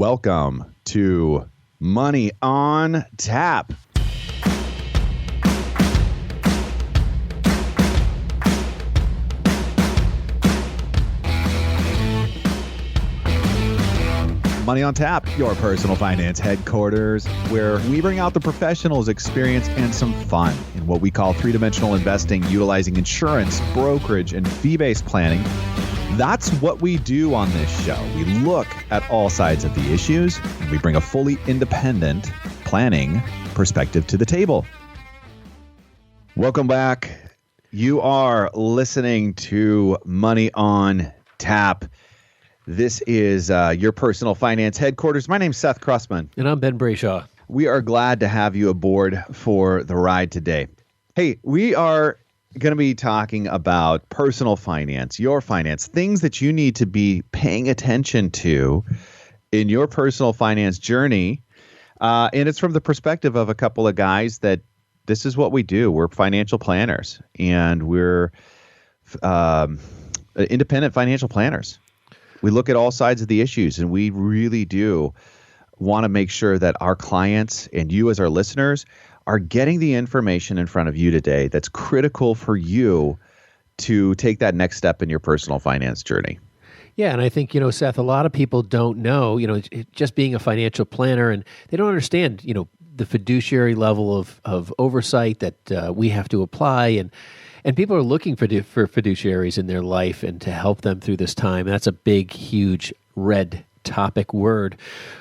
Welcome to Money on Tap. Money on Tap, your personal finance headquarters, where we bring out the professionals' experience and some fun in what we call three-dimensional investing, utilizing insurance, brokerage, and fee-based planning. That's what we do on this show. We look at all sides of the issues, and we bring a fully independent planning perspective to the table. Welcome back. You are listening to Money on Tap. This is your personal finance headquarters. My name's Seth Krussman. And I'm Ben Brayshaw. We are glad to have you aboard for the ride today. Hey, we are going to be talking about personal finance, your finance, things that you need to be paying attention to in your personal finance journey. And it's from the perspective of a couple of guys that this is what we do. We're financial planners, and we're independent financial planners. We look at all sides of the issues, and we really do want to make sure that our clients and you as our listeners are getting the information in front of you today that's critical for you to take that next step in your personal finance journey. Yeah, and I think, Seth, a lot of people don't know, just being a financial planner, and they don't understand, the fiduciary level of oversight that we have to apply, and people are looking for fiduciaries in their life and to help them through this time. That's a big, huge red topic word.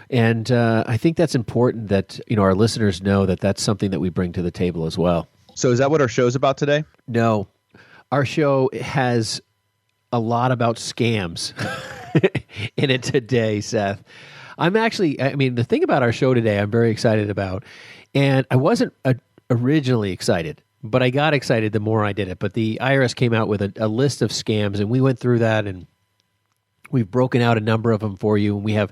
And I think that's important that, our listeners know that that's something that we bring to the table as well. So is that what our show's about today? No. Our show has a lot about scams in it today, Seth. The thing about our show today I'm very excited about, and I wasn't originally excited, but I got excited the more I did it. But the IRS came out with a list of scams, and we went through that, and we've broken out a number of them for you. And we have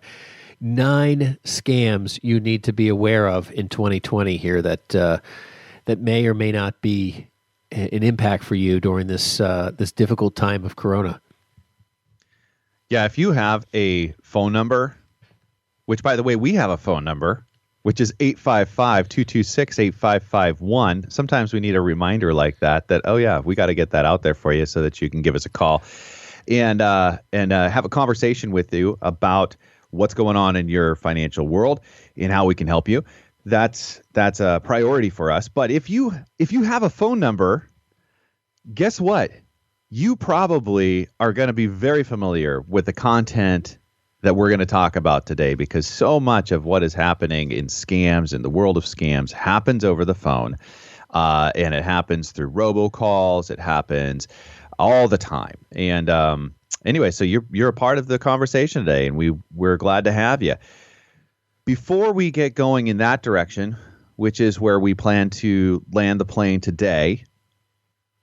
9 scams you need to be aware of in 2020 here that may or may not be an impact for you during this difficult time of Corona. Yeah, if you have a phone number, which, by the way, we have a phone number, which is 855-226-8551. Sometimes we need a reminder like that, oh, yeah, we got to get that out there for you so that you can give us a call and have a conversation with you about what's going on in your financial world and how we can help you. That's a priority for us. But if you have a phone number, guess what? You probably are going to be very familiar with the content that we're going to talk about today, because so much of what is happening in scams, in the world of scams, happens over the phone, and it happens through robocalls. It happens all the time. And anyway, so you're a part of the conversation today, and we're glad to have you. Before we get going in that direction, which is where we plan to land the plane today,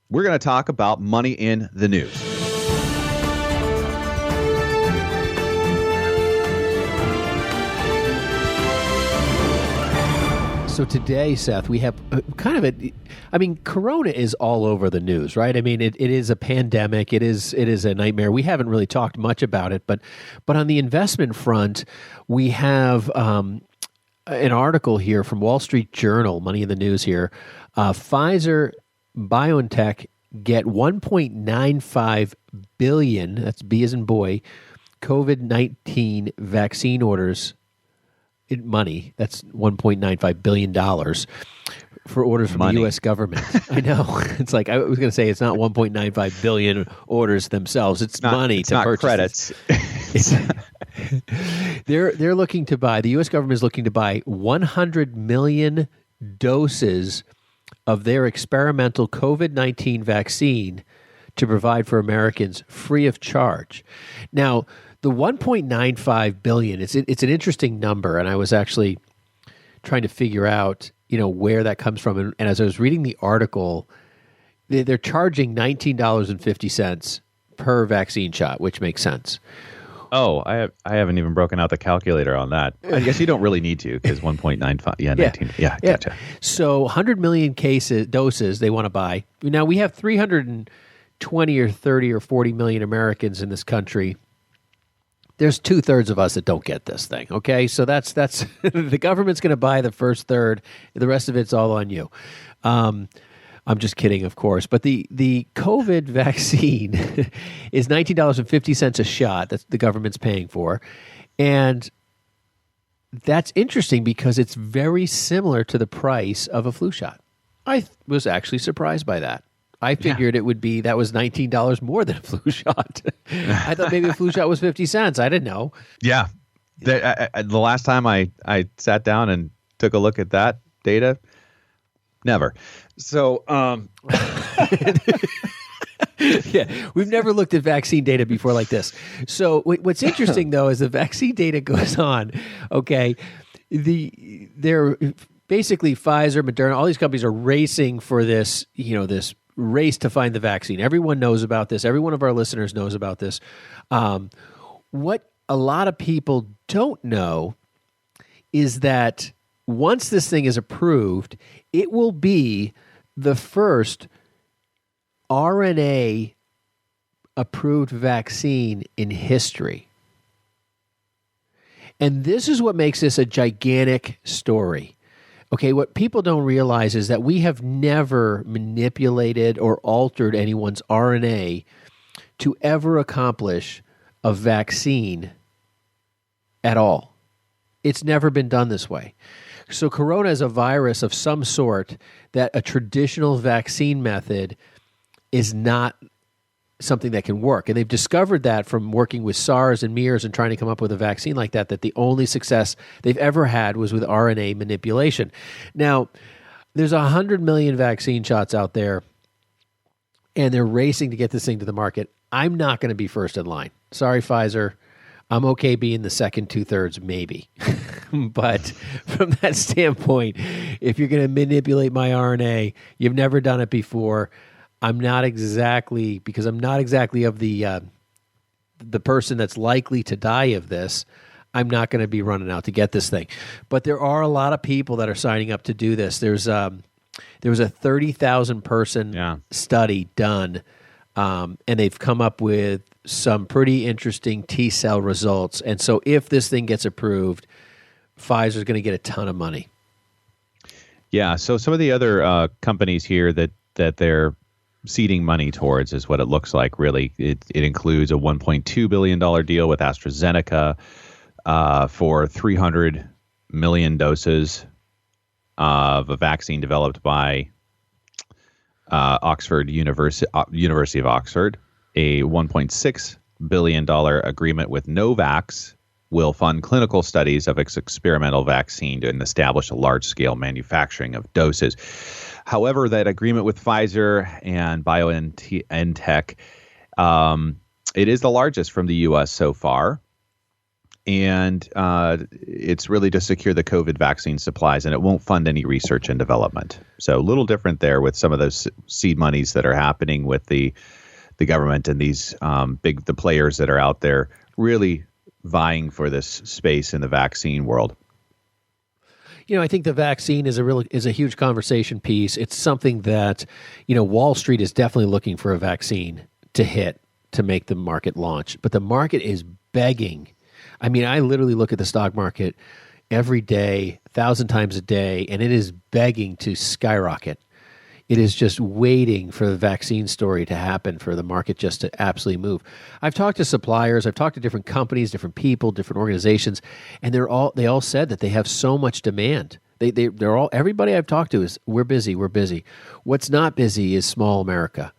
we're going to talk about money in the news. So today, Seth, we have Corona is all over the news, right? it is a pandemic. It is a nightmare. We haven't really talked much about it, but on the investment front, we have an article here from Wall Street Journal, Money in the News here. Pfizer BioNTech get $1.95 billion, that's B as in boy, COVID-19 vaccine orders. Money, that's $1.95 billion for orders from the U.S. government. I know. It's like, I was going to say, it's not $1.95 billion orders themselves. It's money to purchase. It's not credits. They're looking to buy, the U.S. government is looking to buy 100 million doses of their experimental COVID-19 vaccine to provide for Americans free of charge. Now, the $1.95 billion, it's an interesting number, and I was actually trying to figure out, where that comes from. And as I was reading the article, they're charging $19.50 per vaccine shot, which makes sense. Oh, I haven't even broken out the calculator on that. I guess you don't really need to, because 1.95. Yeah, 19. Yeah, gotcha. So 100 million doses they want to buy. Now, we have 320 or 30 or 40 million Americans in this country. there's 2/3 of us that don't get this thing. Okay, so that's the government's going to buy the first third. The rest of it's all on you. I'm just kidding, of course. But the COVID vaccine is $19.50 a shot that the government's paying for, and that's interesting because it's very similar to the price of a flu shot. I was actually surprised by that. I figured it would be that was $19 more than a flu shot. I thought maybe a flu shot was 50 cents. I didn't know. Yeah. The last time I sat down and took a look at that data, never. So, yeah, we've never looked at vaccine data before like this. So what's interesting though is the vaccine data goes on. Okay, they're basically Pfizer, Moderna, all these companies are racing for this, this race to find the vaccine. Everyone knows about this. Every one of our listeners knows about this. What a lot of people don't know is that once this thing is approved, it will be the first RNA approved vaccine in history. And this is what makes this a gigantic story. Okay, what people don't realize is that we have never manipulated or altered anyone's RNA to ever accomplish a vaccine at all. It's never been done this way. So corona is a virus of some sort that a traditional vaccine method is not something that can work. And they've discovered that from working with SARS and MERS and trying to come up with a vaccine like that the only success they've ever had was with RNA manipulation. Now, there's 100 million vaccine shots out there, and they're racing to get this thing to the market. I'm not going to be first in line. Sorry, Pfizer. I'm okay being the second 2/3, maybe. But from that standpoint, if you're going to manipulate my RNA, you've never done it before. I'm not exactly of the person that's likely to die of this. I'm not going to be running out to get this thing. But there are a lot of people that are signing up to do this. There was a 30,000 person study done, and they've come up with some pretty interesting T-cell results. And so if this thing gets approved, Pfizer's going to get a ton of money. Yeah, so some of the other companies here that they're seeding money towards is what it looks like, really. It includes a $1.2 billion deal with AstraZeneca for 300 million doses of a vaccine developed by University of Oxford. A $1.6 billion agreement with Novavax will fund clinical studies of its experimental vaccine to establish a large-scale manufacturing of doses. However, that agreement with Pfizer and BioNTech, it is the largest from the U.S. so far, and it's really to secure the COVID vaccine supplies, and it won't fund any research and development. So a little different there with some of those seed monies that are happening with the government and these the players that are out there really vying for this space in the vaccine world. I think the vaccine is a huge conversation piece. It's something that, Wall Street is definitely looking for a vaccine to hit to make the market launch. But the market is begging. I mean, I literally look at the stock market every day, 1,000 times a day, and it is begging to skyrocket. It is just waiting for the vaccine story to happen, for the market just to absolutely move. I've talked to suppliers, I've talked to different companies, different people, different organizations, and they all said that they have so much demand. Everybody I've talked to is we're busy. What's not busy is small America.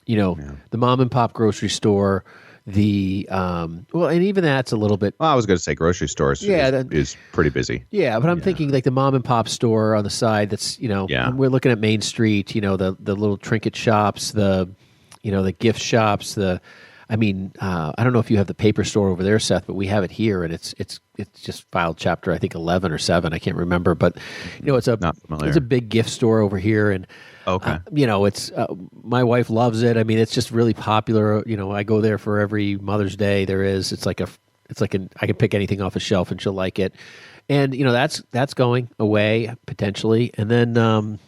The mom and pop grocery store, and even that's a little bit. Well, I was going to say grocery stores is pretty busy. Yeah, but I'm thinking like the mom and pop store on the side. That's we're looking at Main Street. The little trinket shops, the gift shops. I don't know if you have the paper store over there, Seth, but we have it here, and it's just filed chapter I think 11 or 7. I can't remember, but it's a big gift store over here, and. Okay. It's my wife loves it. I mean, it's just really popular. I go there for every Mother's Day there is. I can pick anything off a shelf and she'll like it. And that's going away potentially. And then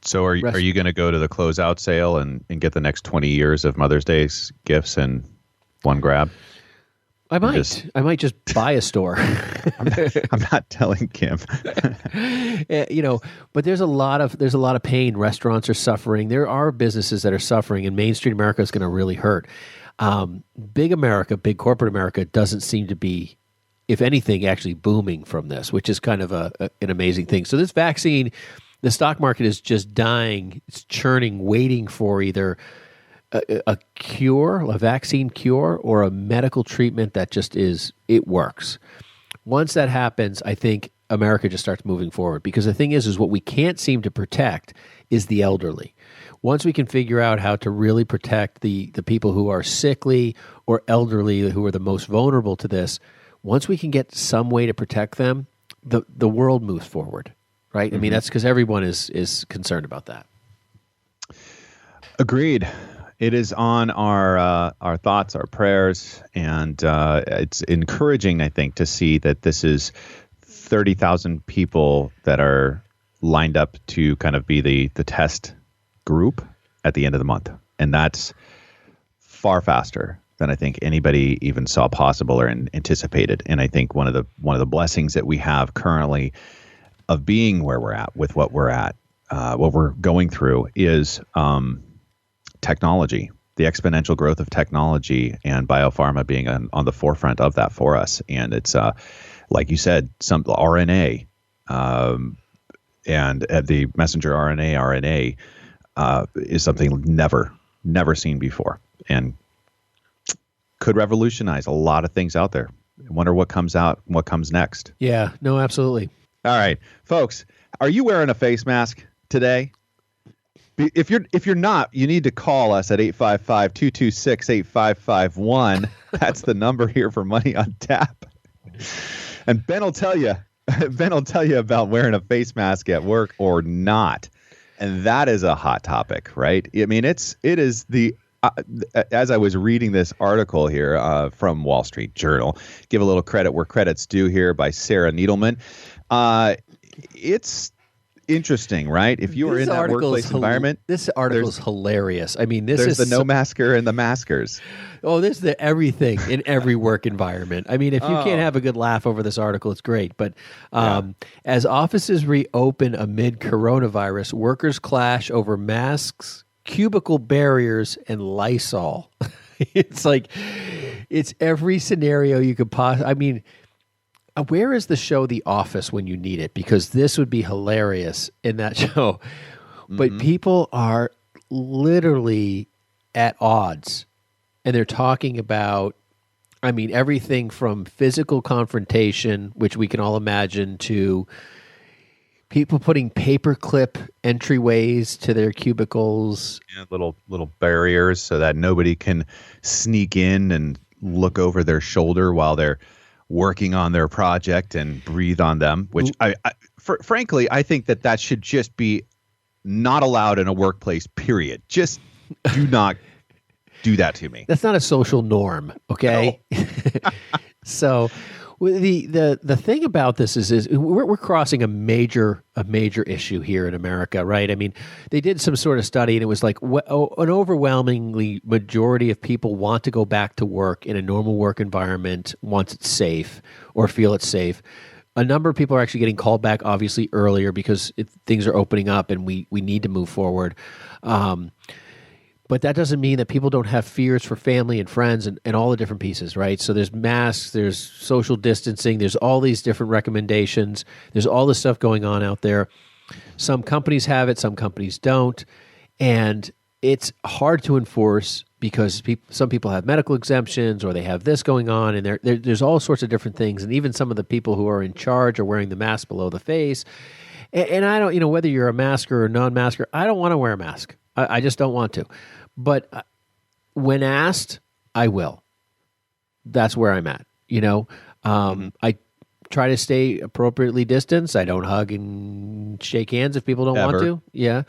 so are you going to go to the closeout sale and get the next 20 years of Mother's Day gifts in one grab? I might just buy a store. I'm not telling Kim. But there's a lot of pain. Restaurants are suffering. There are businesses that are suffering, and Main Street America is going to really hurt. Big corporate America doesn't seem to be, if anything, actually booming from this, which is kind of an amazing thing. So this vaccine, the stock market is just dying. It's churning, waiting for either a cure, a vaccine cure, or a medical treatment that just it works. Once that happens, I think America just starts moving forward, because the thing is what we can't seem to protect is the elderly. Once we can figure out how to really protect the people who are sickly or elderly, who are the most vulnerable to this, once we can get some way to protect them, the world moves forward, right? Mm-hmm. I mean, that's because everyone is concerned about that. Agreed. It is on our thoughts, our prayers, and it's encouraging, I think, to see that this is 30,000 people that are lined up to kind of be the test group at the end of the month. And that's far faster than I think anybody even saw possible or anticipated. And I think one of the blessings that we have currently of being where we're at with what we're at, what we're going through is technology, the exponential growth of technology, and biopharma being on the forefront of that for us. And it's like you said, some RNA and the messenger RNA is something never seen before, and could revolutionize a lot of things out there. I wonder what comes next. Yeah, no, absolutely. All right, folks, are you wearing a face mask today? If you're not, you need to call us at 855-226-8551. That's the number here for Money on Tap. And Ben will tell you about wearing a face mask at work or not. And that is a hot topic, right? I mean, it is the as I was reading this article here from Wall Street Journal, give a little credit where credit's due here, by Sarah Needleman. It's interesting, right? If you are in that workplace environment, this article is hilarious. I mean, there's the no masker and the maskers. Oh, there's the everything in every work environment. I mean, if you can't have a good laugh over this article, it's great. But as offices reopen amid coronavirus, workers clash over masks, cubicle barriers, and Lysol. It's like, it's every scenario you could possibly. I mean, where is the show The Office when you need it? Because this would be hilarious in that show. But people are literally at odds. And they're talking about, I mean, everything from physical confrontation, which we can all imagine, to people putting paperclip entryways to their cubicles. Yeah, little barriers so that nobody can sneak in and look over their shoulder while they're working on their project and breathe on them, which frankly, I think that should just be not allowed in a workplace, period. Just do not do that to me. That's not a social norm, okay? No. So the thing about this is we're crossing a major issue here in America, right? I mean, they did some sort of study, and it was like an overwhelmingly majority of people want to go back to work in a normal work environment once it's safe or feel it's safe. A number of people are actually getting called back, obviously, earlier because things are opening up and we need to move forward. But that doesn't mean that people don't have fears for family and friends and all the different pieces, right? So there's masks, there's social distancing, there's all these different recommendations. There's all this stuff going on out there. Some companies have it, some companies don't. And it's hard to enforce because some people have medical exemptions or they have this going on, and there's all sorts of different things. And even some of the people who are in charge are wearing the mask below the face. And I don't, whether you're a masker or non-masker, I don't want to wear a mask. I just don't want to. But when asked, I will. That's where I'm at. I try to stay appropriately distanced. I don't hug and shake hands if people don't want to. Yeah.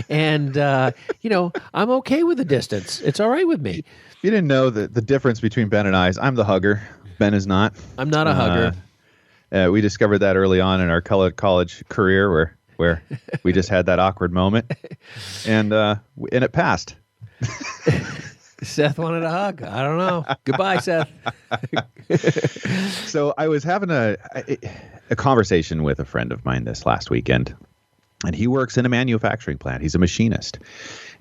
And, I'm okay with the distance. It's all right with me. If you didn't know the difference between Ben and I is I'm the hugger. Ben is not. I'm not a hugger. We discovered that early on in our college career where we just had that awkward moment, and it passed. Seth wanted a hug. I don't know. Goodbye, Seth. So I was having a conversation with a friend of mine this last weekend, and he works in a manufacturing plant. He's a machinist,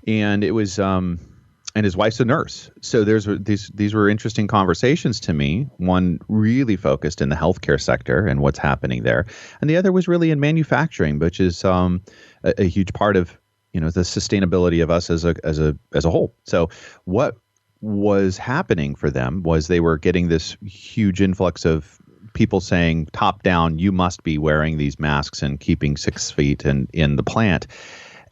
and it was and his wife's a nurse. So these were interesting conversations to me. One really focused in the healthcare sector and what's happening there, and the other was really in manufacturing, which is a huge part of the sustainability of us as a whole. So what was happening for them was they were getting this huge influx of people saying top down, you must be wearing these masks and keeping 6 feet in the plant.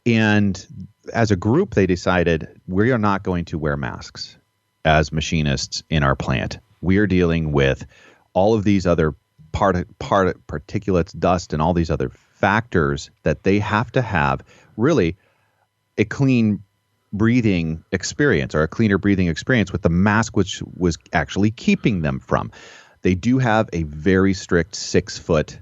And as a group, they decided we are not going to wear masks as machinists in our plant. We are dealing with all of these other particulates, dust, and all these other factors that they have to have really a clean breathing experience, or a cleaner breathing experience with the mask, which was actually keeping them from. They do have a very strict 6 foot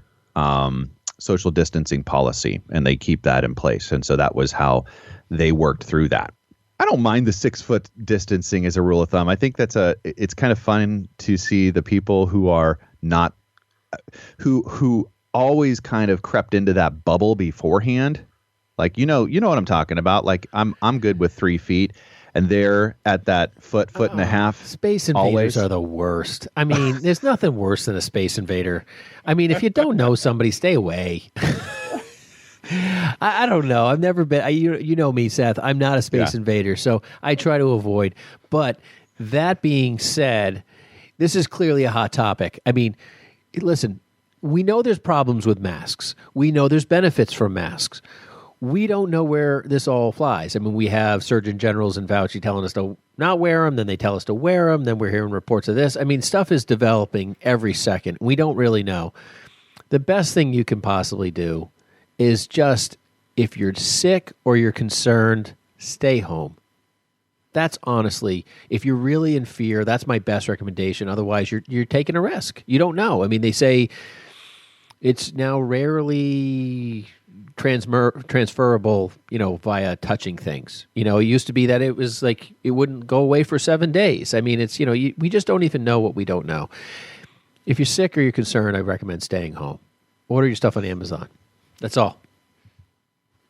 social distancing policy, and they keep that in place. And so that was how they worked through that. I don't mind the 6 foot distancing as a rule of thumb. I think it's kind of fun to see the people who are not, who always kind of crept into that bubble beforehand. Like, you know what I'm talking about. Like I'm good with 3 feet, and they're at that foot and a half. Space invaders are the worst. I mean, there's nothing worse than a space invader. I mean, if you don't know somebody, stay away. I don't know. I've never been. You know me, Seth. I'm not a space invader, so I try to avoid. But that being said, this is clearly a hot topic. I mean, listen, we know there's problems with masks. We know there's benefits from masks. We don't know where this all flies. I mean, we have Surgeon Generals and Fauci telling us to not wear them, then they tell us to wear them, then we're hearing reports of this. I mean, stuff is developing every second. We don't really know. The best thing you can possibly do is just, if you're sick or you're concerned, stay home. That's honestly, if you're really in fear, that's my best recommendation. Otherwise, you're taking a risk. You don't know. I mean, they say it's now rarely transferable, via touching things. It used to be that it was like it wouldn't go away for 7 days. I mean, it's, we just don't even know what we don't know. If you're sick or you're concerned, I recommend staying home. Order your stuff on Amazon. That's all.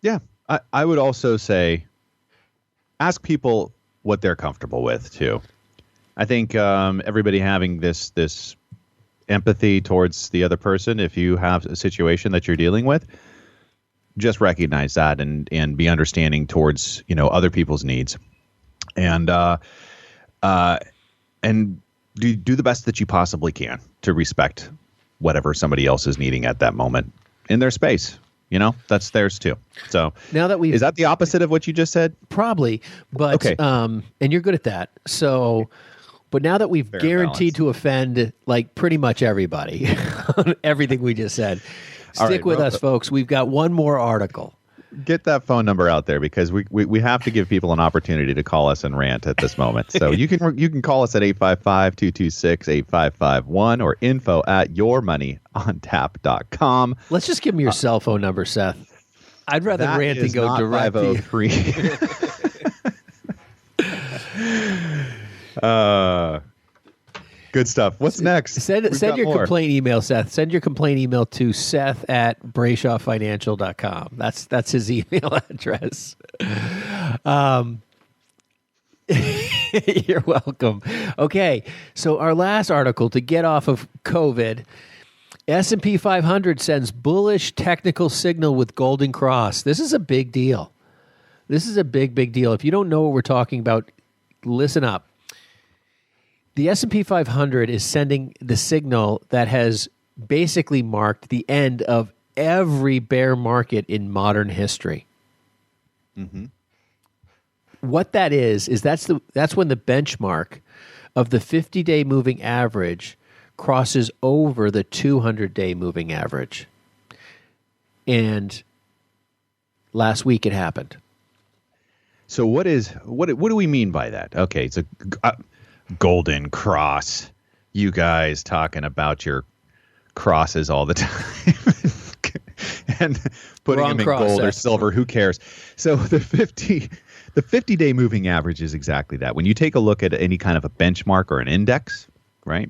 Yeah. I would also say ask people what they're comfortable with too. I think everybody having this empathy towards the other person, if you have a situation that you're dealing with, just recognize that and be understanding towards other people's needs, and do the best that you possibly can to respect whatever somebody else is needing at that moment in their space. That's theirs too. So now that is that the opposite of what you just said? Probably, but okay. And you're good at that. So, but now that we've fair guaranteed balance to offend like pretty much everybody on everything we just said. Stick with us, folks. We've got one more article. Get that phone number out there, because we have to give people an opportunity to call us and rant at this moment. So you can call us at 855-226-8551 or info@yourmoneyontap.com. Let's just give them your cell phone number, Seth. I'd rather rant and go direct to you. Good stuff. What's next? Send your complaint email, Seth. Send your complaint email to Seth@BrayshawFinancial.com. That's his email address. You're welcome. Okay, so our last article to get off of COVID, S&P 500 sends bullish technical signal with Golden Cross. This is a big deal. This is a big deal. If you don't know what we're talking about, listen up. The S&P 500 is sending the signal that has basically marked the end of every bear market in modern history. Mm-hmm. What that is that's when the benchmark of the 50-day moving average crosses over the 200-day moving average. And last week it happened. So what do we mean by that? Okay, so Golden Cross. You guys talking about your crosses all the time and putting them in gold or silver. Who cares? So the The 50-day moving average is exactly that. When you take a look at any kind of a benchmark or an index, right,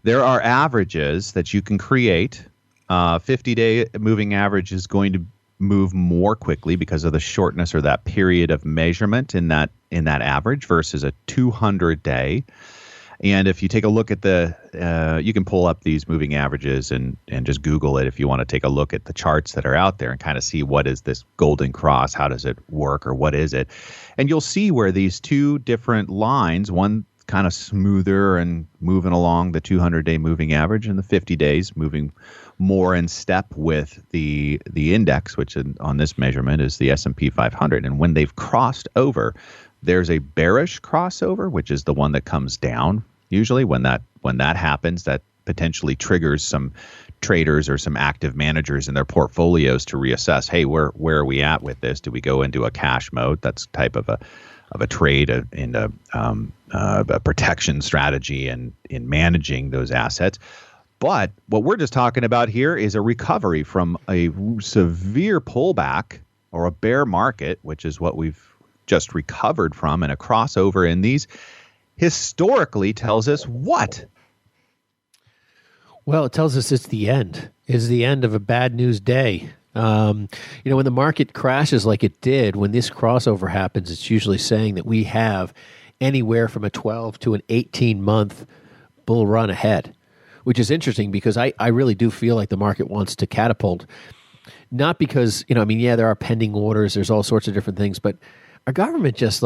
there are averages that you can create. 50-day moving average is going to move more quickly because of the shortness or that period of measurement in that average versus a 200-day. And if you take a look at you can pull up these moving averages and just Google it if you want to take a look at the charts that are out there and kind of see what is this golden cross, how does it work, or what is it? And you'll see where these two different lines, one kind of smoother and moving along the 200-day moving average, and the 50 days moving more in step with the index, which on this measurement is the S&P 500. And when they've crossed over, there's a bearish crossover, which is the one that comes down. Usually when that happens, that potentially triggers some traders or some active managers in their portfolios to reassess, hey, where are we at with this? Do we go into a cash mode? That's type of a trade in a protection strategy and in managing those assets. But what we're just talking about here is a recovery from a severe pullback or a bear market, which is what we've just recovered from, and a crossover in these historically tells us what? Well, it tells us it's the end. It's the end of a bad news day. When the market crashes like it did, when this crossover happens, it's usually saying that we have anywhere from a 12 to an 18-month bull run ahead, which is interesting because I really do feel like the market wants to catapult. Not because, there are pending orders, there's all sorts of different things, but our government just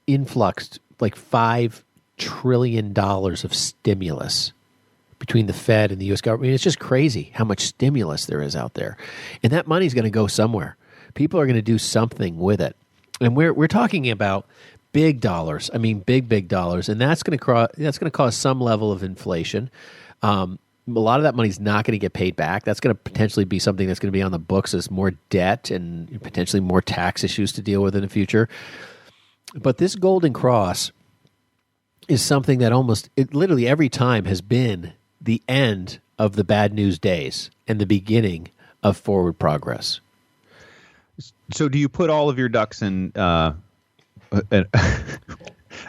influxed $5 trillion of stimulus between the Fed and the U.S. government. It's just crazy how much stimulus there is out there. And that money's going to go somewhere. People are going to do something with it. And we're talking about big dollars. Big dollars. And that's going to cause some level of inflation. A lot of that money's not going to get paid back. That's going to potentially be something that's going to be on the books as more debt and potentially more tax issues to deal with in the future. But this golden cross is something that literally every time has been the end of the bad news days and the beginning of forward progress. So do you put all of your ducks in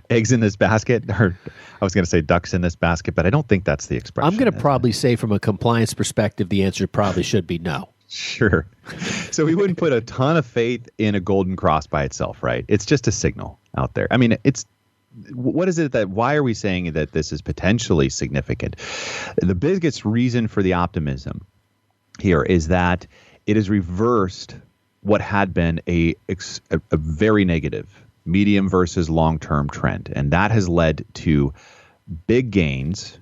eggs in this basket? Or I was going to say ducks in this basket, but I don't think that's the expression. I'm going to probably say from a compliance perspective, the answer probably should be no. Sure. So we wouldn't put a ton of faith in a golden cross by itself, right? It's just a signal out there. What is it why are we saying that this is potentially significant? The biggest reason for the optimism here is that it has reversed what had been a very negative medium versus long-term trend. And that has led to big gains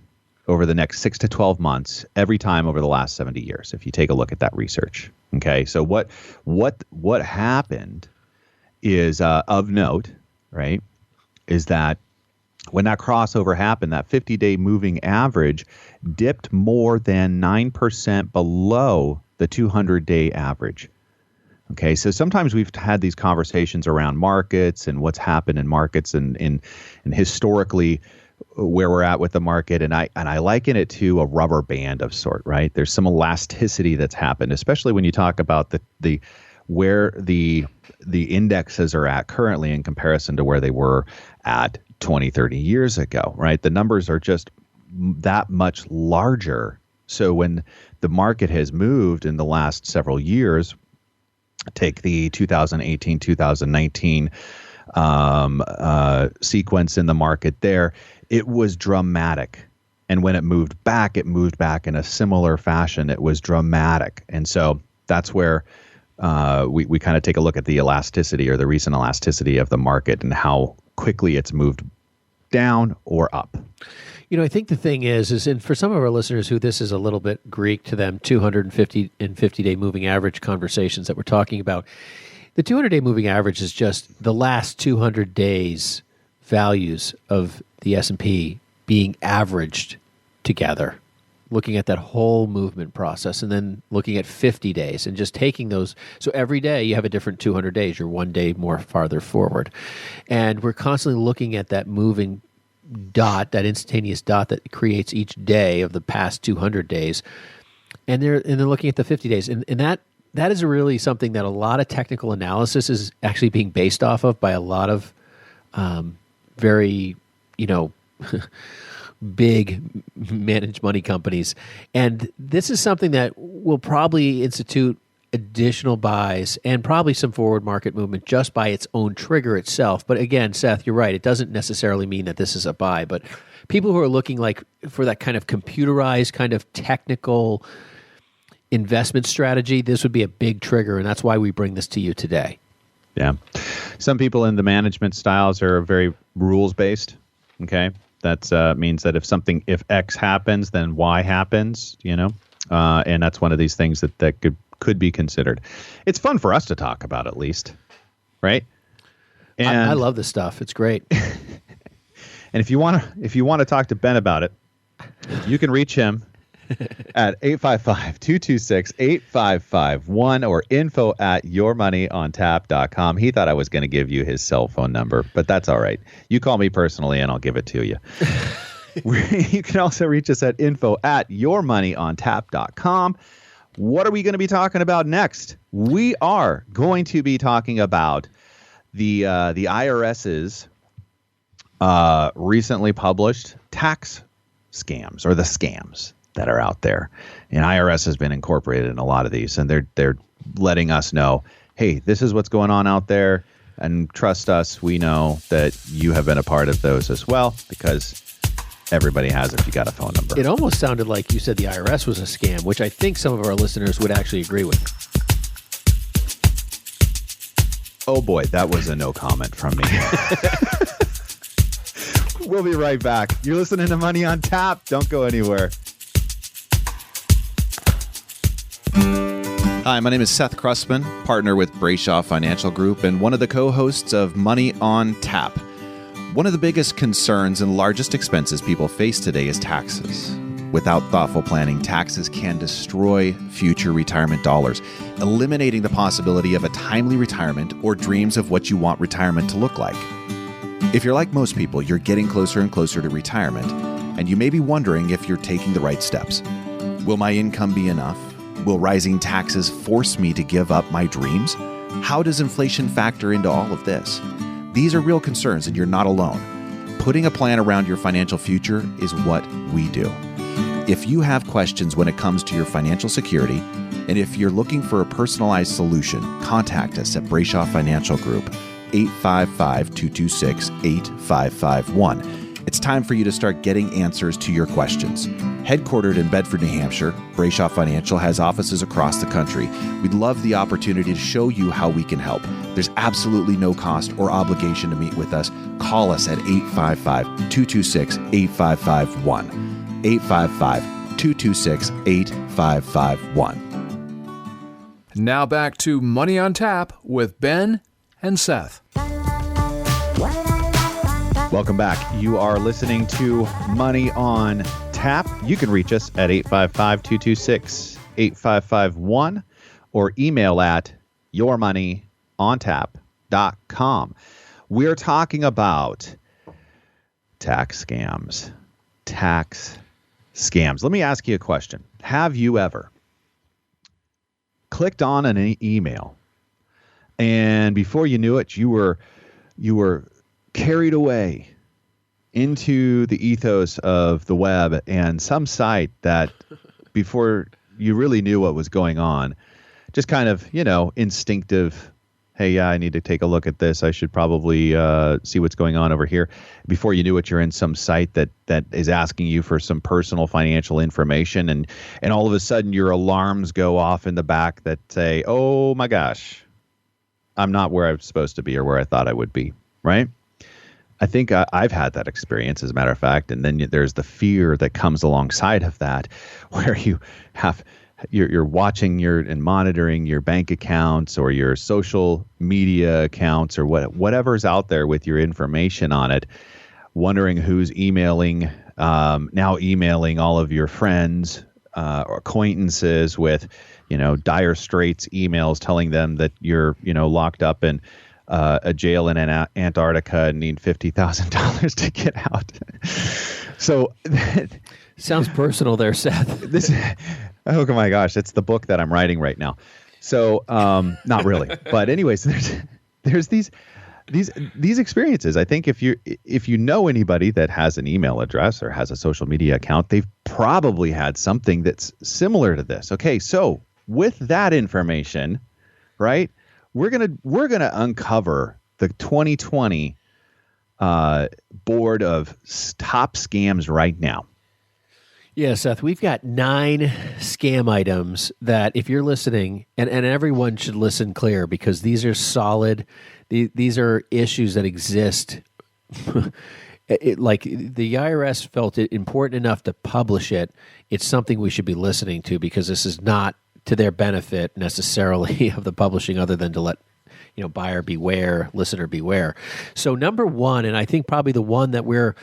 over the next 6 to 12 months every time over the last 70 years, if you take a look at that research. Okay, so what happened is of note, right, is that when that crossover happened, that 50-day moving average dipped more than 9% below the 200-day average. Okay, so sometimes we've had these conversations around markets and what's happened in markets and historically where we're at with the market, and I liken it to a rubber band of sort, right? There's some elasticity that's happened, especially when you talk about where the indexes are at currently in comparison to where they were at 20, 30 years ago, right? The numbers are just that much larger. So when the market has moved in the last several years, take the 2018, 2019 sequence in the market there, it was dramatic. And when it moved back in a similar fashion. It was dramatic. And so that's where we kind of take a look at the elasticity or the recent elasticity of the market and how quickly it's moved down or up. I think the thing is and for some of our listeners who this is a little bit Greek to them, 250 and 50-day moving average conversations that we're talking about, the 200-day moving average is just the last 200 days values of the S&P being averaged together, looking at that whole movement process, and then looking at 50 days and just taking those. So every day you have a different 200 days. You're one day more farther forward. And we're constantly looking at that moving dot, that instantaneous dot that creates each day of the past 200 days. And they're looking at the 50 days. And that that is really something that a lot of technical analysis is actually being based off of by a lot of very, big managed money companies. And this is something that will probably institute additional buys and probably some forward market movement just by its own trigger itself. But again, Seth, you're right. It doesn't necessarily mean that this is a buy, but people who are looking like for that kind of computerized, kind of technical investment strategy, this would be a big trigger. And that's why we bring this to you today. Yeah. Some people in the management styles are very rules-based. Okay. That means that if X happens, then Y happens, and that's one of these things that could be considered. It's fun for us to talk about, at least, right? And I love this stuff. It's great. And if you want to talk to Ben about it, you can reach him at 855-226-8551 or info@yourmoneyontap.com. He thought I was going to give you his cell phone number, but that's all right. You call me personally and I'll give it to you. You can also reach us at info@yourmoneyontap.com. What are we going to be talking about next? We are going to be talking about the IRS's recently published tax scams, or the scams that are out there. And IRS has been incorporated in a lot of these, and they're letting us know, hey, this is what's going on out there, and trust us, we know that you have been a part of those as well, because everybody has if you got a phone number. It almost sounded like you said the IRS was a scam, which I think some of our listeners would actually agree with. Oh boy, that was a no comment from me. We'll be right back. You're listening to Money on Tap. Don't go anywhere. Hi, my name is Seth Krussman, partner with Brayshaw Financial Group and one of the co-hosts of Money on Tap. One of the biggest concerns and largest expenses people face today is taxes. Without thoughtful planning, taxes can destroy future retirement dollars, eliminating the possibility of a timely retirement or dreams of what you want retirement to look like. If you're like most people, you're getting closer and closer to retirement, and you may be wondering if you're taking the right steps. Will my income be enough? Will rising taxes force me to give up my dreams? How does inflation factor into all of this? These are real concerns, and you're not alone. Putting a plan around your financial future is what we do. If you have questions when it comes to your financial security, and if you're looking for a personalized solution, contact us at Brayshaw Financial Group, 855-226-8551. It's time for you to start getting answers to your questions. Headquartered in Bedford, New Hampshire, Brayshaw Financial has offices across the country. We'd love the opportunity to show you how we can help. There's absolutely no cost or obligation to meet with us. Call us at 855-226-8551. 855-226-8551. Now back to Money on Tap with Ben and Seth. Welcome back. You are listening to Money on Tap. You can reach us at 855-226-8551 or email at yourmoneyontap.com. We're talking about tax scams. Tax scams. Let me ask you a question. Have you ever clicked on an email and before you knew it, you were carried away into the ethos of the web and some site that before you really knew what was going on, just kind of, instinctive, hey, yeah, I need to take a look at this. I should probably see what's going on over here. Before you knew it, you're in some site that is asking you for some personal financial information. And all of a sudden your alarms go off in the back that say, oh my gosh, I'm not where I'm supposed to be or where I thought I would be, right? I think I've had that experience, as a matter of fact, and then there's the fear that comes alongside of that, where you're watching and monitoring your bank accounts or your social media accounts or whatever's out there with your information on it, wondering who's emailing all of your friends or acquaintances with dire straits emails telling them that you're locked up in a jail in Antarctica and need $50,000 to get out. So sounds personal there, Seth. Oh my gosh, it's the book that I'm writing right now. So not really, but anyways, there's these experiences. I think if you know anybody that has an email address or has a social media account, they've probably had something that's similar to this. Okay, so with that information, right, we're gonna uncover the 2020 board of top scams right now. Yeah, Seth, we've got 9 scam items that if you're listening, and everyone should listen clear because these are solid. These are issues that exist. Like the IRS felt it important enough to publish it. It's something we should be listening to because this is not to their benefit necessarily of the publishing other than to let buyer beware, listener beware. So number 1, and I think probably the one that we're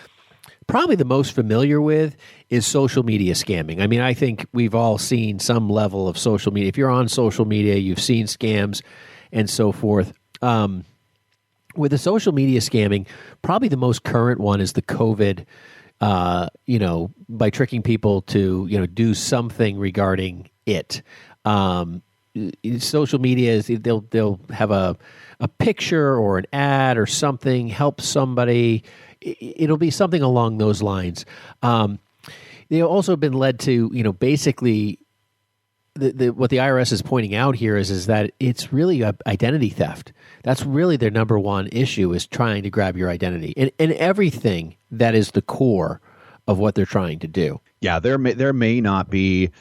probably the most familiar with is social media scamming. I mean, I think we've all seen some level of social media. If you're on social media, you've seen scams and so forth. With the social media scamming, probably the most current one is the COVID, by tricking people to, do something regarding it. Social media is they'll have a picture or an ad or something, help somebody. It'll be something along those lines. They've also been led to, basically what the IRS is pointing out here is that it's really identity theft. That's really their number one issue is trying to grab your identity and everything that is the core of what they're trying to do. Yeah, there may not be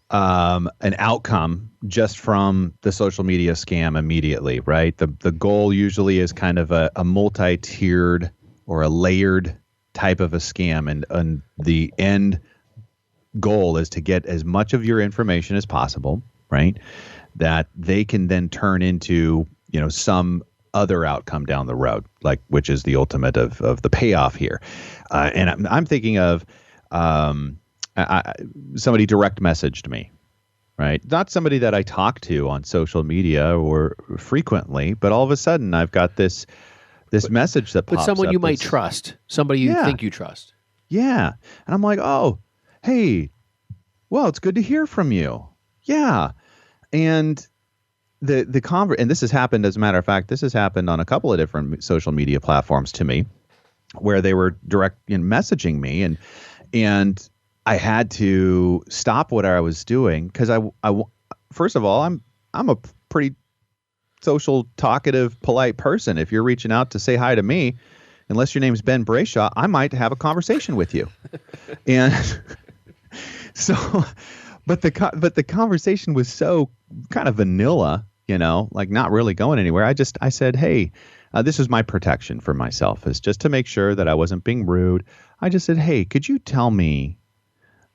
an outcome just from the social media scam immediately, right? The goal usually is kind of a multi-tiered or a layered type of a scam, and the end goal is to get as much of your information as possible, right? That they can then turn into, some other outcome down the road, like which is the ultimate of the payoff here. And I'm thinking of somebody direct messaged me, right? Not somebody that I talk to on social media or frequently, but all of a sudden I've got this message that pops up. But someone you might trust, somebody you think you trust. Yeah. And I'm like, oh, hey, well, it's good to hear from you. Yeah. And and this has happened, as a matter of fact, this has happened on a couple of different social media platforms to me where they were direct messaging me and I had to stop what I was doing because I first of all, I'm a pretty social, talkative, polite person. If you're reaching out to say hi to me, unless your name's Ben Brayshaw, I might have a conversation with you. And so, but the conversation was so kind of vanilla, like not really going anywhere. I said, hey, this is my protection for myself, is just to make sure that I wasn't being rude. I just said, hey, could you tell me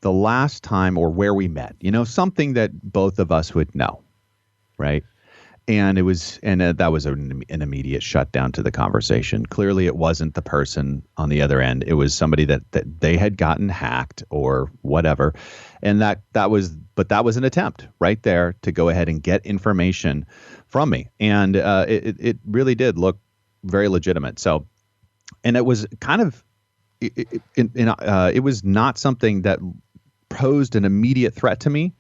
the last time or where we met? Something that both of us would know, right? And that was an immediate shutdown to the conversation. Clearly, it wasn't the person on the other end. It was somebody that they had gotten hacked or whatever, and that was an attempt right there to go ahead and get information from me, and it really did look very legitimate. So, and it was kind of it was not something that posed an immediate threat to me,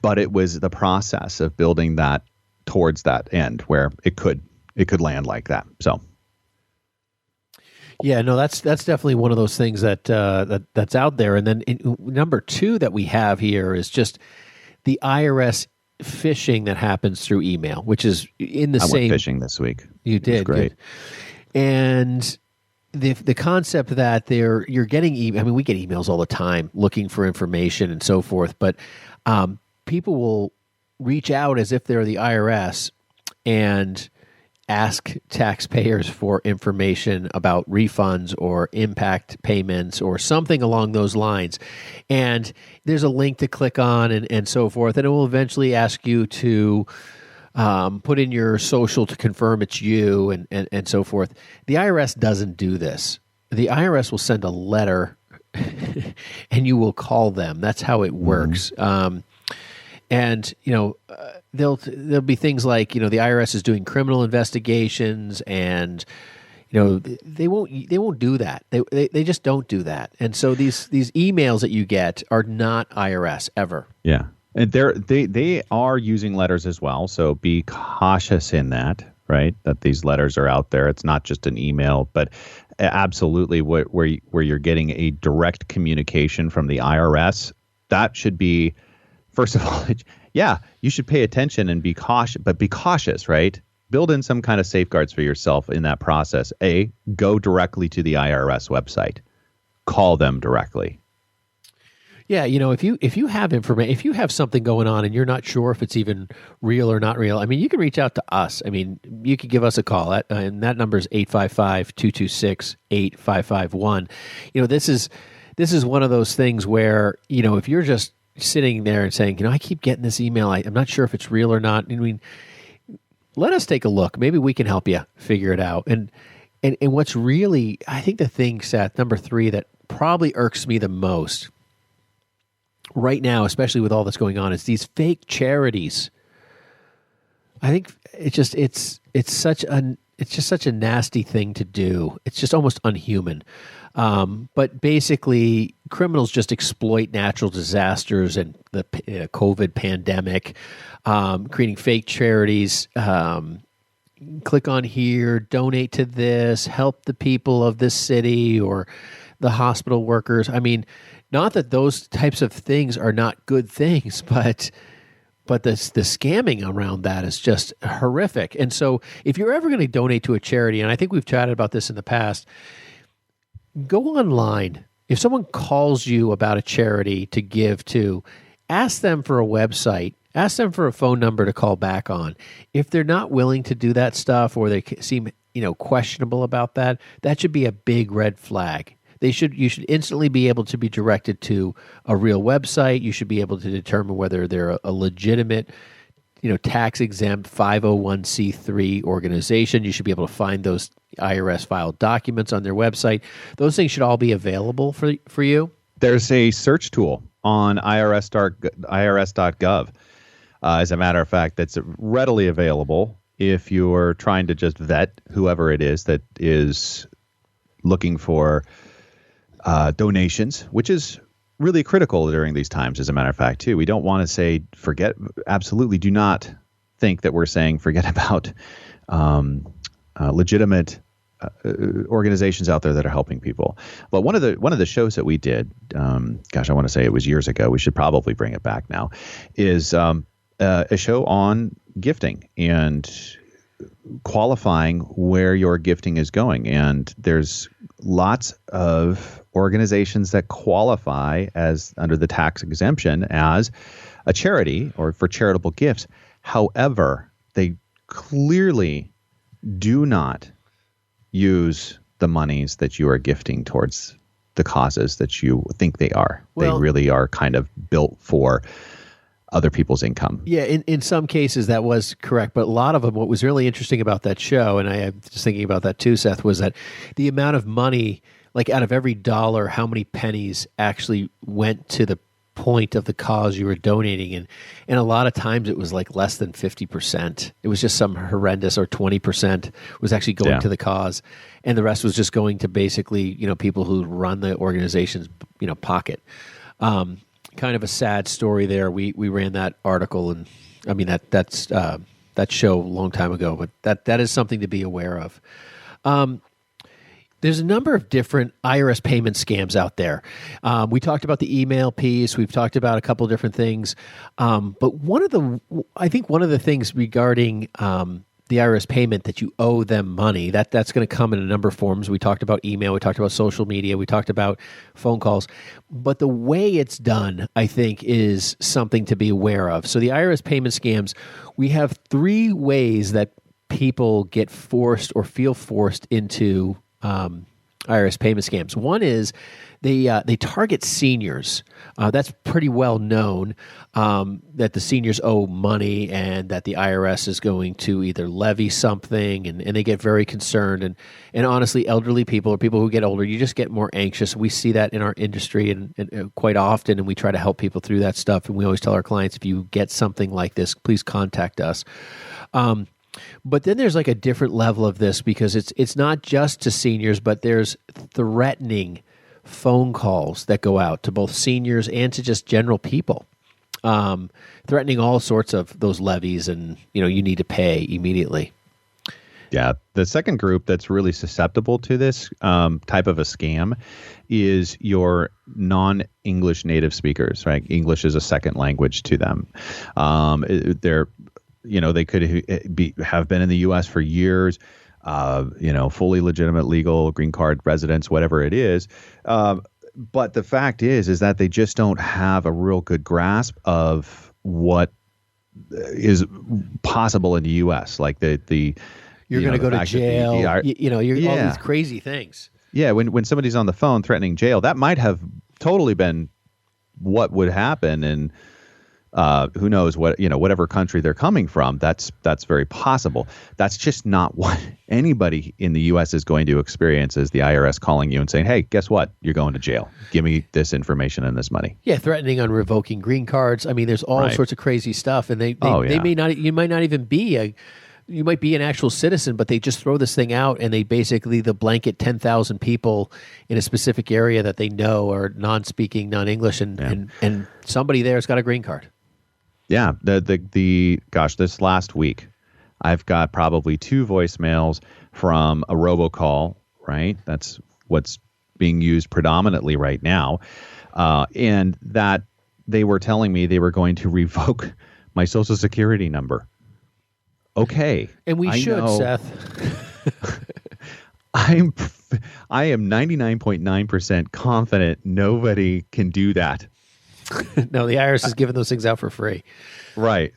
but it was the process of building that towards that end where it could land like that. So yeah, no, that's definitely one of those things that's out there. And then number 2 that we have here is just the IRS phishing that happens through email, which is in the same. I went fishing this week. You did, great. Good. And the concept that you're getting email. I mean, we get emails all the time looking for information and so forth, but people will reach out as if they're the IRS and ask taxpayers for information about refunds or impact payments or something along those lines. And there's a link to click on and so forth. And it will eventually ask you to put in your social to confirm it's you and so forth. The IRS doesn't do this. The IRS will send a letter and you will call them. That's how it works. Mm-hmm. And there'll be things like the IRS is doing criminal investigations, and they won't do that. They just don't do that. And so these emails that you get are not IRS ever. Yeah, And they are using letters as well, so be cautious in that, right? That these letters are out there. It's not just an email, but absolutely where you're getting a direct communication from the IRS. That should be, first of all, yeah, you should pay attention and be cautious, but be cautious, right? Build in some kind of safeguards for yourself in that process. Go directly to the IRS website. Call them directly. Yeah, if you have information, if you have something going on and you're not sure if it's even real or not real, I mean, you can reach out to us. I mean, you could give us a call, and that number is 855-226-8551. This is one of those things where, if you're just sitting there and saying, I keep getting this email, I'm not sure if it's real or not. I mean, let us take a look. Maybe we can help you figure it out. And what's really, I think the thing, Seth, number 3, that probably irks me the most right now, especially with all that's going on, is these fake charities. I think it's just such a nasty thing to do. It's just almost unhuman. But basically, criminals just exploit natural disasters and the COVID pandemic, creating fake charities. Click on here, donate to this, help the people of this city or the hospital workers. I mean, not that those types of things are not good things, but the scamming around that is just horrific. And so if you're ever going to donate to a charity, and I think we've chatted about this in the past, go online. If someone calls you about a charity to give to, ask them for a website, ask them for a phone number to call back on. If they're not willing to do that stuff or they seem, questionable about that, that should be a big red flag. You should instantly be able to be directed to a real website. You should be able to determine whether they're a legitimate, tax-exempt 501c3 organization. You should be able to find those IRS filed documents on their website. Those things should all be available for you. There's a search tool on irs.gov. As a matter of fact, that's readily available if you're trying to just vet whoever it is that is looking for donations, which is really critical during these times, as a matter of fact, too. We don't want to say absolutely do not think that we're saying forget about legitimate organizations out there that are helping people. But one of the shows that we did, I want to say it was years ago, we should probably bring it back now, is a show on gifting and qualifying where your gifting is going. And there's lots of organizations that qualify as under the tax exemption as a charity or for charitable gifts. However, they clearly do not use the monies that you are gifting towards the causes that you think they are. Well, they really are kind of built for other people's income. Yeah, in some cases that was correct, but a lot of them, what was really interesting about that show, and I am just thinking about that too, Seth, was that the amount of money, like out of every dollar, how many pennies actually went to the point of the cause you were donating, and a lot of times it was like less than 50%. It was just some horrendous, or 20% was actually going to the cause, and the rest was just going to basically, people who run the organization's, pocket. Kind of a sad story there. We ran that article, and I mean that's that show a long time ago, but that is something to be aware of. There's a number of different IRS payment scams out there. We talked about the email piece. We've talked about a couple of different things. But I think one of the things regarding the IRS payment that you owe them money, that's going to come in a number of forms. We talked about email. We talked about social media. We talked about phone calls. But the way it's done, I think, is something to be aware of. So the IRS payment scams, we have 3 ways that people get forced or feel forced into IRS payment scams. One is they target seniors. That's pretty well known that the seniors owe money and that the IRS is going to either levy something, and they get very concerned. And honestly, elderly people or people who get older, you just get more anxious. We see that in our industry and quite often, and we try to help people through that stuff. And we always tell our clients, if you get something like this, please contact us. But then there's like a different level of this, because it's not just to seniors, but there's threatening phone calls that go out to both seniors and to just general people. threatening all sorts of those levies, and you need to pay immediately. Yeah, the second group that's really susceptible to this type of a scam is your non-English native speakers, right? English is a second language to them. They could have been in the U.S. for years, fully legitimate, legal, green card residents, whatever it is. But the fact is that they just don't have a real good grasp of what is possible in the U.S. Like you're going to go to jail. All these crazy things. Yeah, when somebody's on the phone threatening jail, that might have totally been what would happen, and who knows what whatever country they're coming from. That's very possible. That's just not what anybody in the U.S. is going to experience. Is the IRS calling you and saying, "Hey, guess what? You're going to jail. Give me this information and this money." Yeah, threatening on revoking green cards. I mean, there's all sorts of crazy stuff, and they may not. You might not even be you might be an actual citizen, but they just throw this thing out, and they basically blanket 10,000 people in a specific area that they know are non-speaking, non-English, and somebody there has got a green card. Yeah, this last week, I've got probably 2 voicemails from a robocall. Right, that's what's being used predominantly right now, and that they were telling me they were going to revoke my Social Security number. Okay. And we should, Seth. I am 99.9% confident nobody can do that. No, the IRS is giving those things out for free. Right.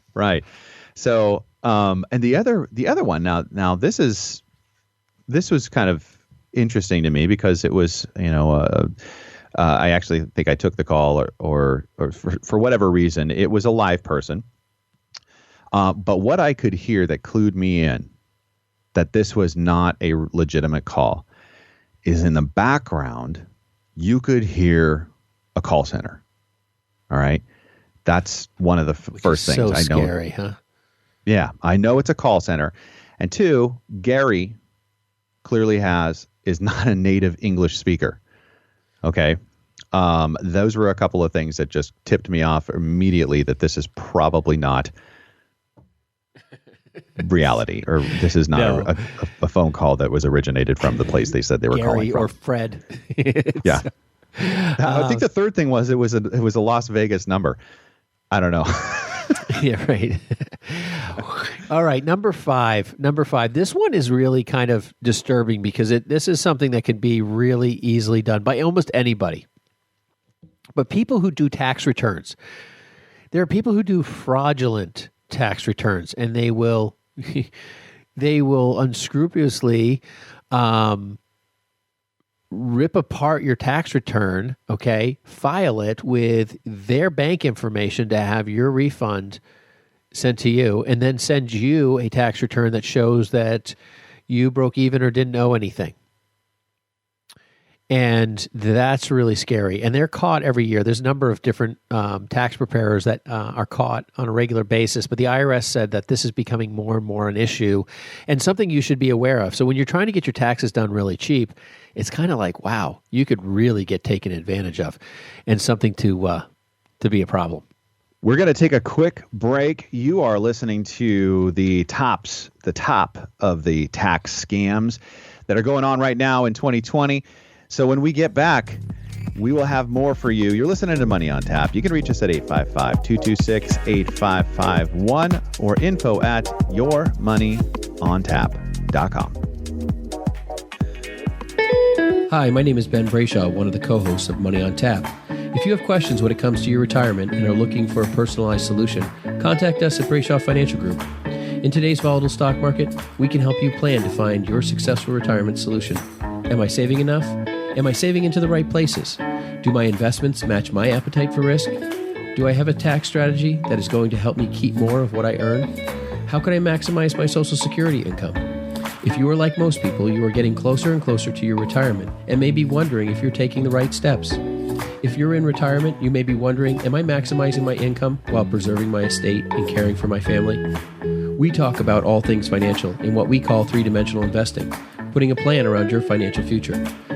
So, and the other one now this was kind of interesting to me because it was, I actually think I took the call or for whatever reason, it was a live person. But what I could hear that clued me in that this was not a legitimate call is in the background, you could hear a call center. All right. That's one of the first things I know. So scary, huh? Yeah, I know it's a call center. And 2, Gary clearly is not a native English speaker. Okay. Those were a couple of things that just tipped me off immediately that this is probably not reality, or this is not a phone call that was originated from the place they said they were calling from. Or Fred. Yeah. I think the third thing was it was a Las Vegas number. I don't know. Yeah, right. All right, number five. This one is really kind of disturbing because this is something that can be really easily done by almost anybody. But people who do tax returns, there are people who do fraudulent tax returns, and they will unscrupulously rip apart your tax return, okay, file it with their bank information to have your refund sent to you, and then send you a tax return that shows that you broke even or didn't owe anything. And that's really scary. And they're caught every year. There's a number of different tax preparers that are caught on a regular basis. But the IRS said that this is becoming more and more an issue and something you should be aware of. So when you're trying to get your taxes done really cheap, it's kind of like, wow, you could really get taken advantage of, and something to be a problem. We're going to take a quick break. You are listening to the top of the tax scams that are going on right now in 2020. So when we get back, we will have more for you. You're listening to Money on Tap. You can reach us at 855-226-8551 or info@yourmoneyontap.com. Hi, my name is Ben Brayshaw, one of the co-hosts of Money on Tap. If you have questions when it comes to your retirement and are looking for a personalized solution, contact us at Brayshaw Financial Group. In today's volatile stock market, we can help you plan to find your successful retirement solution. Am I saving enough? Am I saving into the right places? Do my investments match my appetite for risk? Do I have a tax strategy that is going to help me keep more of what I earn? How can I maximize my Social Security income? If you are like most people, you are getting closer and closer to your retirement and may be wondering if you're taking the right steps. If you're in retirement, you may be wondering, am I maximizing my income while preserving my estate and caring for my family? We talk about all things financial in what we call three-dimensional investing, putting a plan around your financial future.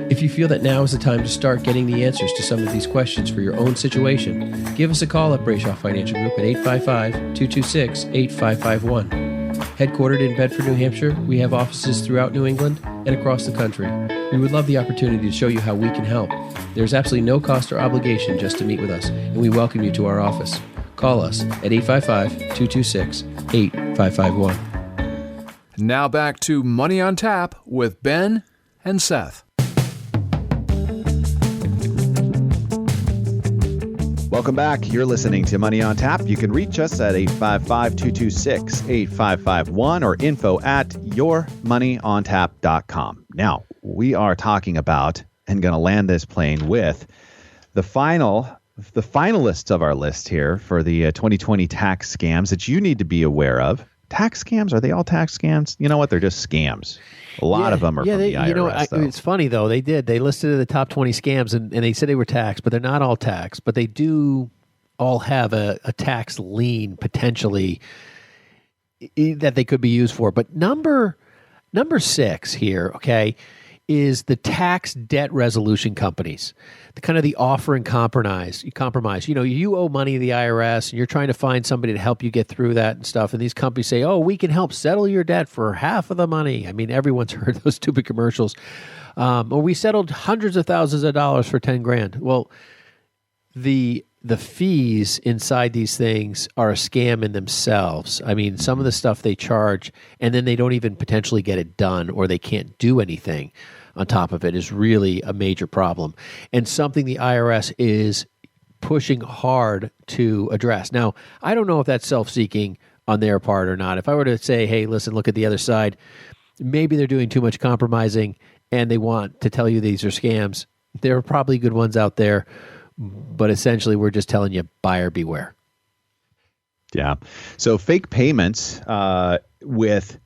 If you feel that now is the time to start getting the answers to some of these questions for your own situation, give us a call at Brayshaw Financial Group at 855-226-8551. Headquartered in Bedford, New Hampshire, we have offices throughout New England and across the country. We would love the opportunity to show you how we can help. There's absolutely no cost or obligation just to meet with us, and we welcome you to our office. Call us at 855-226-8551. Now back to Money on Tap with Ben and Seth. Welcome back. You're listening to Money on Tap. You can reach us at 855-226-8551 or info@yourmoneyontap.com. Now, we are talking about and going to land this plane with the finalists of our list here for the 2020 tax scams that you need to be aware of. Tax scams? Are they all tax scams? You know what? They're just scams. A lot of them are from the IRS. It's funny, though. They listed in the top 20 scams, and they said they were tax, but they're not all tax. But they do all have a tax lien, potentially, that they could be used for. But number 6 here, okay, is the tax debt resolution companies. The kind of the offer and compromise. You know, you owe money to the IRS, and you're trying to find somebody to help you get through that and stuff. And these companies say, "Oh, we can help settle your debt for half of the money." I mean, everyone's heard those stupid commercials. Or we settled hundreds of thousands of dollars for $10,000. Well, the fees inside these things are a scam in themselves. I mean, some of the stuff they charge, and then they don't even potentially get it done, or they can't do anything on top of it, is really a major problem, and something the IRS is pushing hard to address. Now, I don't know if that's self-seeking on their part or not. If I were to say, hey, listen, look at the other side, maybe they're doing too much compromising and they want to tell you these are scams. There are probably good ones out there, but essentially we're just telling you, buyer beware. Yeah. So fake payments with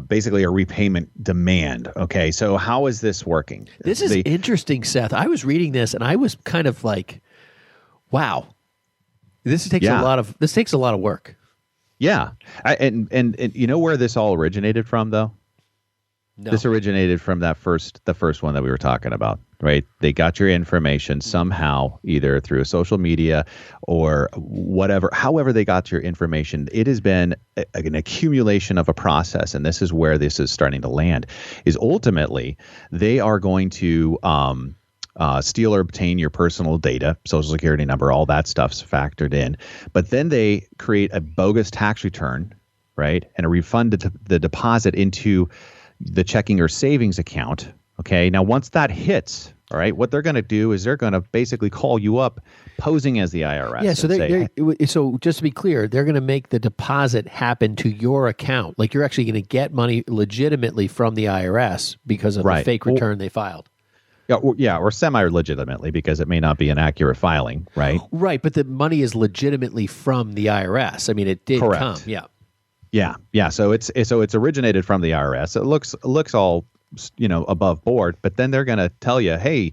basically a repayment demand. Okay. So how is this working? This is interesting, Seth. I was reading this and I was kind of like, wow, this takes a lot of work. Yeah. And you know where this all originated from, though? No. This originated from the first one that we were talking about, right? They got your information somehow, either through social media or whatever, however they got your information. It has been an accumulation of a process, and this is where this is starting to land, is ultimately they are going to steal or obtain your personal data, social security number, all that stuff's factored in. But then they create a bogus tax return, right? And a refund the deposit into the checking or savings account. Okay. Now, once that hits, all right, what they're going to do is they're going to basically call you up posing as the IRS. Yeah. So just to be clear, they're going to make the deposit happen to your account. Like you're actually going to get money legitimately from the IRS because of the fake return they filed. Yeah, or semi-legitimately, because it may not be an accurate filing, right? Right, but the money is legitimately from the IRS. I mean, it did come. Yeah. So it's originated from the IRS. It looks all, above board, but then they're going to tell you, hey,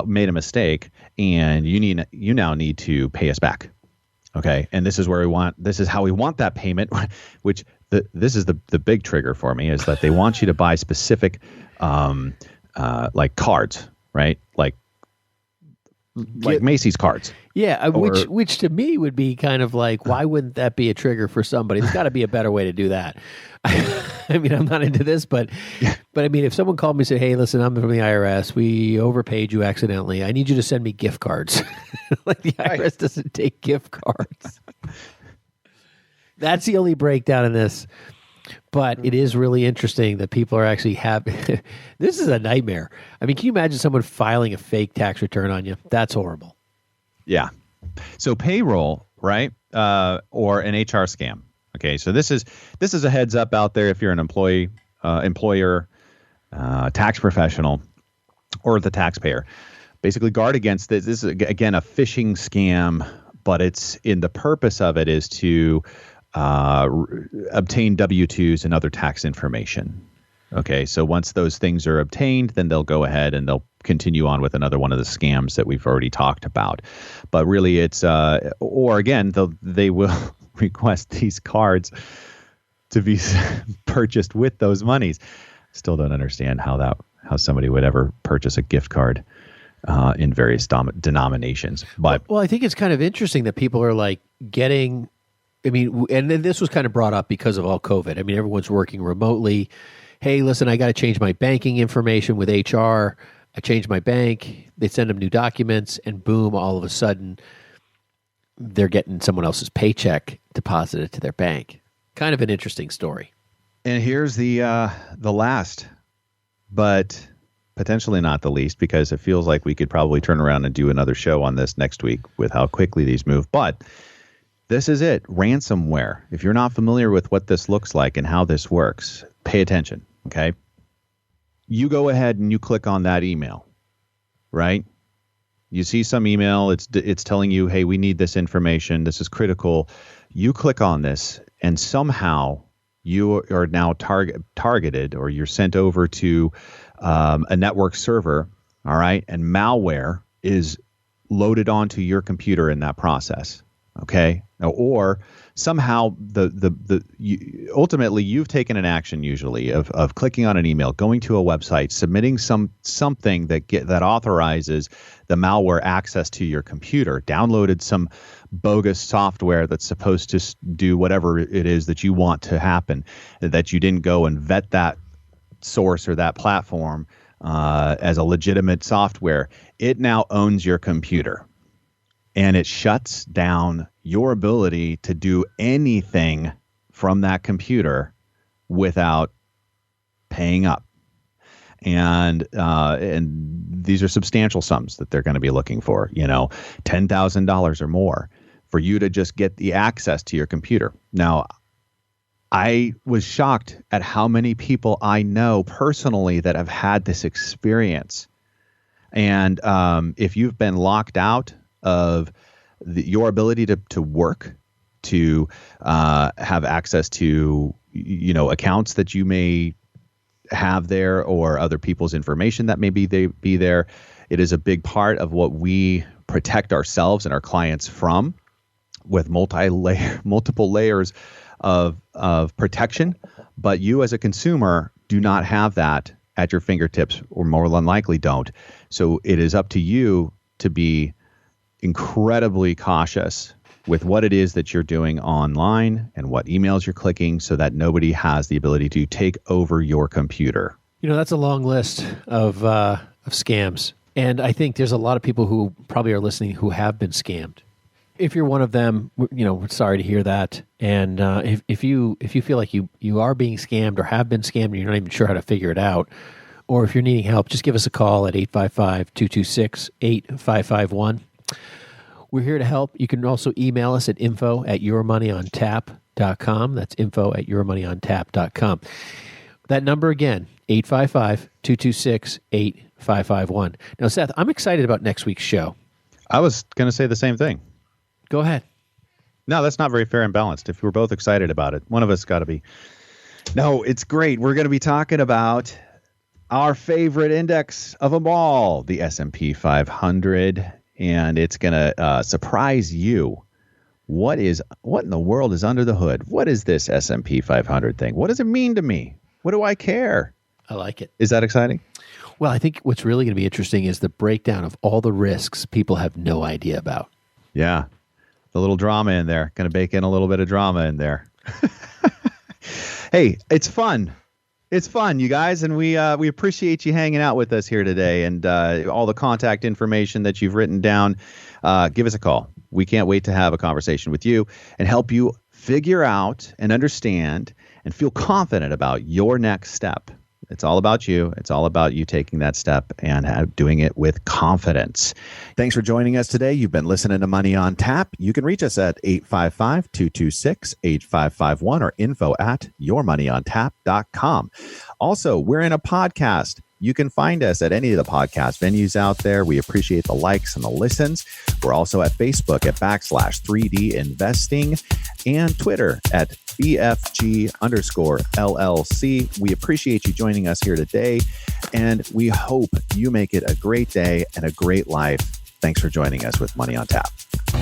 made a mistake, and you now need to pay us back. Okay, and this is how we want that payment, which this is the big trigger for me, is that they want you to buy specific like cards, right? Like Macy's cards. Yeah, which to me would be kind of like, why wouldn't that be a trigger for somebody? There's got to be a better way to do that. I mean, I'm not into this, but I mean, if someone called me and said, hey, listen, I'm from the IRS. We overpaid you accidentally. I need you to send me gift cards. Like the IRS doesn't take gift cards. That's the only breakdown in this. But it is really interesting that people are actually this is a nightmare. I mean, can you imagine someone filing a fake tax return on you? That's horrible. Yeah. So payroll, right? Or an HR scam. Okay. So this is a heads up out there if you're an employer, tax professional, or the taxpayer. Basically guard against this. This is, again, a phishing scam, but the purpose of it is to obtain W-2s and other tax information. Okay, so once those things are obtained, then they'll go ahead and they'll continue on with another one of the scams that we've already talked about. But really it's, or again, they will request these cards to be purchased with those monies. Still don't understand how how somebody would ever purchase a gift card in various denominations. But well, I think it's kind of interesting that people are like getting, I mean, and then this was kind of brought up because of all COVID. I mean, everyone's working remotely. Hey, listen, I got to change my banking information with HR. I change my bank. They send them new documents, and boom, all of a sudden, they're getting someone else's paycheck deposited to their bank. Kind of an interesting story. And here's the last, but potentially not the least, because it feels like we could probably turn around and do another show on this next week with how quickly these move. But this is it. Ransomware. If you're not familiar with what this looks like and how this works, pay attention, okay? You go ahead and you click on that email, right? You see some email, it's telling you, hey, we need this information. This is critical. You click on this, and somehow you are now targeted, or you're sent over to a network server, all right? And malware is loaded onto your computer in that process, okay? Or somehow ultimately you've taken an action usually of clicking on an email, going to a website, submitting something that authorizes the malware access to your computer, downloaded some bogus software that's supposed to do whatever it is that you want to happen, that you didn't go and vet that source or that platform as a legitimate software. It now owns your computer, and it shuts down your ability to do anything from that computer without paying up. And these are substantial sums that they're going to be looking for, $10,000 or more for you to just get the access to your computer. Now, I was shocked at how many people I know personally that have had this experience. And if you've been locked out of your ability to work, to have access to, accounts that you may have there, or other people's information that maybe they be there, it is a big part of what we protect ourselves and our clients from, with multiple layers of protection. But you as a consumer do not have that at your fingertips, or more than likely don't. So it is up to you to be incredibly cautious with what it is that you're doing online and what emails you're clicking, so that nobody has the ability to take over your computer. That's a long list of scams. And I think there's a lot of people who probably are listening who have been scammed. If you're one of them, we're sorry to hear that. And if you feel like you are being scammed or have been scammed and you're not even sure how to figure it out, or if you're needing help, just give us a call at 855-226-8551. We're here to help. You can also email us at info@yourmoneyontap.com. That's info@yourmoneyontap.com. That number again, 855-226-8551. Now, Seth, I'm excited about next week's show. I was going to say the same thing. Go ahead. No, that's not very fair and balanced. If we're both excited about it, one of us got to be. No, it's great. We're going to be talking about our favorite index of them all, the S&P 500, and it's going to surprise you. What in the world is under the hood? What is this S&P 500 thing? What does it mean to me? What do I care? I like it. Is that exciting? Well, I think what's really going to be interesting is the breakdown of all the risks people have no idea about. Yeah. The little drama in there. Going to bake in a little bit of drama in there. Hey, it's fun. It's fun, you guys, and we appreciate you hanging out with us here today, and all the contact information that you've written down. Give us a call. We can't wait to have a conversation with you and help you figure out and understand and feel confident about your next step. It's all about you. It's all about you taking that step and doing it with confidence. Thanks for joining us today. You've been listening to Money on Tap. You can reach us at 855-226-8551 or info@yourmoneyontap.com. Also, we're in a podcast. You can find us at any of the podcast venues out there. We appreciate the likes and the listens. We're also at Facebook at /3D Investing and Twitter at BFG_LLC. We appreciate you joining us here today, and we hope you make it a great day and a great life. Thanks for joining us with Money on Tap.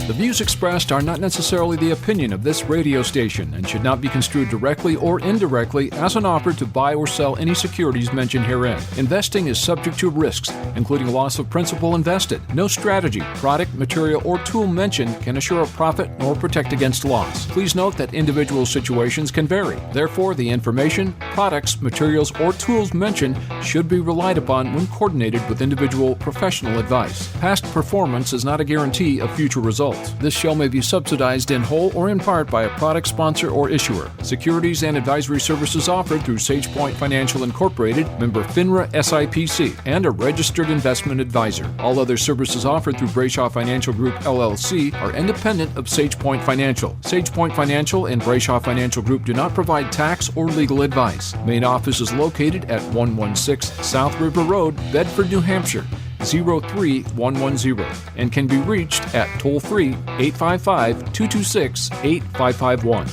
The views expressed are not necessarily the opinion of this radio station and should not be construed directly or indirectly as an offer to buy or sell any securities mentioned herein. Investing is subject to risks, including loss of principal invested. No strategy, product, material, or tool mentioned can assure a profit nor protect against loss. Please note that individual situations can vary. Therefore, the information, products, materials, or tools mentioned should be relied upon when coordinated with individual professional advice. Past performance is not a guarantee of future results. This show may be subsidized in whole or in part by a product sponsor or issuer. Securities and advisory services offered through SagePoint Financial Incorporated, member FINRA SIPC, and a registered investment advisor. All other services offered through Brayshaw Financial Group LLC are independent of SagePoint Financial. SagePoint Financial and Brayshaw Financial Group do not provide tax or legal advice. Main office is located at 116 South River Road, Bedford, New Hampshire, 03110, and can be reached at toll-free 855-226-8551.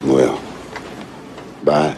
Well, bye.